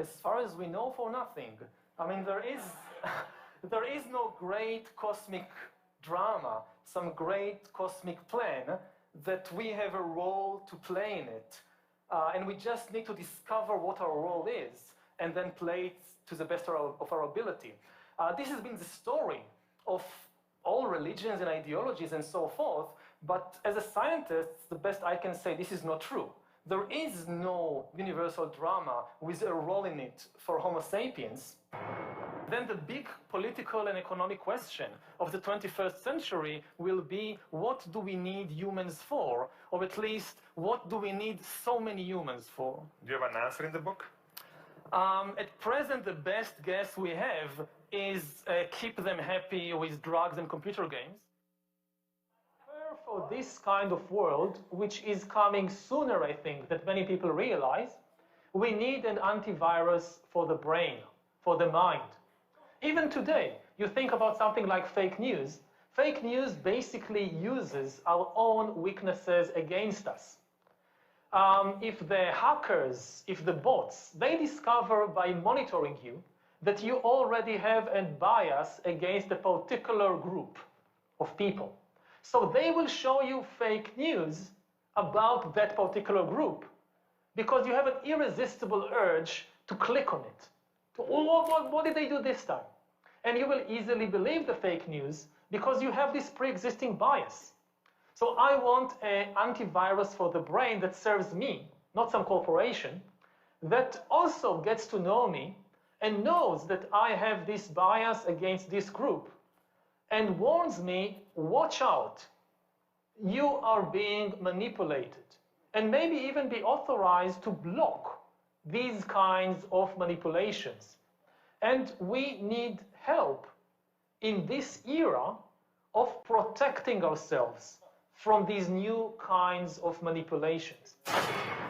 As far as we know, for nothing. I mean, there is, there is no great cosmic drama, some great cosmic plan that we have a role to play in it. And we just need to discover what our role is and then play it to the best of our ability. This has been the story of all religions and ideologies and so forth, but as a scientist, the best I can say, this is not true. There is no universal drama with a role in it for Homo sapiens. Then the big political and economic question of the 21st century will be, what do we need humans for? Or at least, what do we need so many humans for? Do you have an answer in the book? At present, the best guess we have is keep them happy with drugs and computer games. For this kind of world, which is coming sooner, I think, than many people realize, we need an antivirus for the brain, for the mind. Even today, you think about something like fake news. Fake news basically uses our own weaknesses against us. If the hackers, if the bots, they discover by monitoring you that you already have a bias against a particular group of people. So they will show you fake news about that particular group because you have an irresistible urge to click on it. What did they do this time? And you will easily believe the fake news because you have this pre-existing bias. So I want an antivirus for the brain that serves me, not some corporation, that also gets to know me and knows that I have this bias against this group and warns me, watch out, you are being manipulated, and maybe even be authorized to block these kinds of manipulations. And we need help in this era of protecting ourselves from these new kinds of manipulations.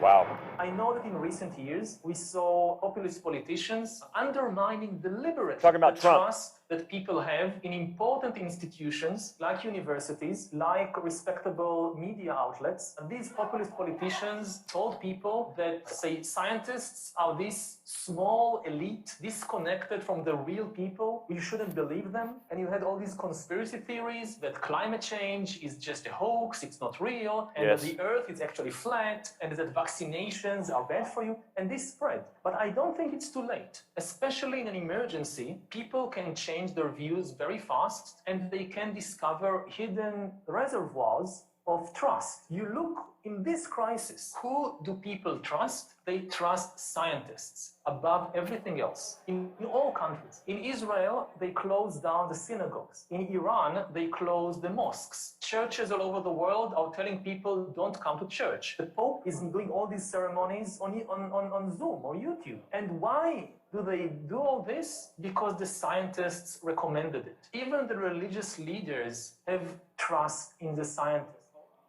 Wow. I know that in recent years, we saw populist politicians undermining deliberately Talking about the Trump. trust that people have in important institutions like universities, like respectable media outlets. And these populist politicians told people that, say, scientists are this small elite, disconnected from the real people. You shouldn't believe them. And you had all these conspiracy theories that climate change is just a hoax, it's not real, and that the earth is actually flat, and that vaccinations are bad for you, and this spread. But I don't think it's too late. Especially in an emergency, people can change their views very fast, and they can discover hidden reservoirs of trust. You look in this crisis, who do people trust? They trust scientists above everything else. In all countries. In Israel, they closed down the synagogues. In Iran, they closed the mosques. Churches all over the world are telling people, don't come to church. The Pope is doing all these ceremonies on Zoom or YouTube. And why do they do all this? Because the scientists recommended it. Even the religious leaders have trust in the scientists.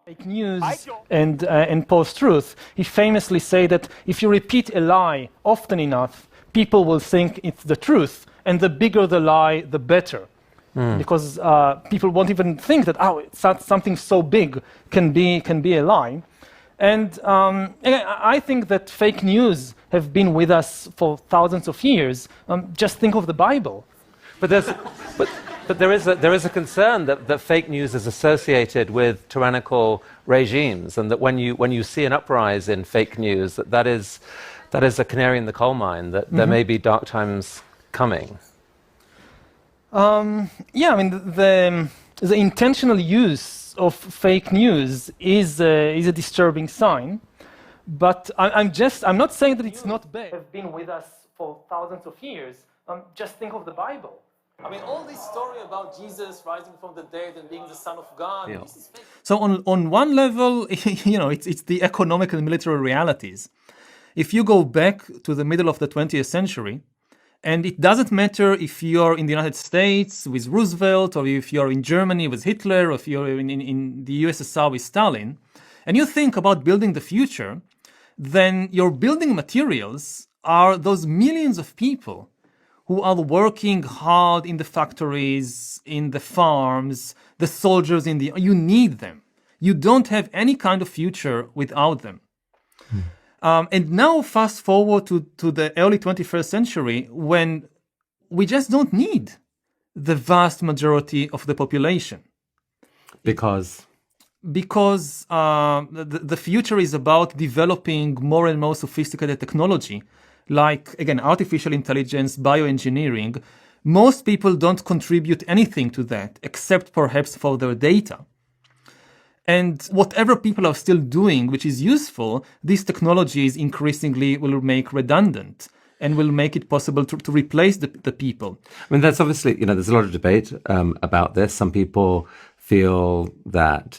Fake news and post-truth. He famously said that if you repeat a lie often enough, people will think it's the truth, and the bigger the lie, the better. Because people won't even think that, oh, something so big can be a lie. And I think that fake news have been with us for thousands of years. Just think of the Bible. But there is a concern that fake news is associated with tyrannical regimes, and that when you see an uprise in fake news, that is a canary in the coal mine, that there may be dark times coming. Yeah, I mean, the intentional use of fake news is a disturbing sign, but I'm not saying that it's not bad. Have been with us for thousands of years. Just think of the Bible. I mean, all this story about Jesus rising from the dead and being the Son of God. Yeah. This is fake. So on one level, it's the economic and military realities. If you go back to the middle of the 20th century, and it doesn't matter if you're in the United States with Roosevelt, or if you're in Germany with Hitler, or if you're in the USSR with Stalin, and you think about building the future, then your building materials are those millions of people who are working hard in the factories, in the farms, the soldiers you need them. You don't have any kind of future without them. And now fast forward to the early 21st century when we just don't need the vast majority of the population. Because The future is about developing more and more sophisticated technology, like, again, artificial intelligence, bioengineering. Most people don't contribute anything to that, except perhaps for their data. And whatever people are still doing, which is useful, these technologies increasingly will make redundant and will make it possible to replace the people. I mean, that's obviously, there's a lot of debate about this. Some people feel that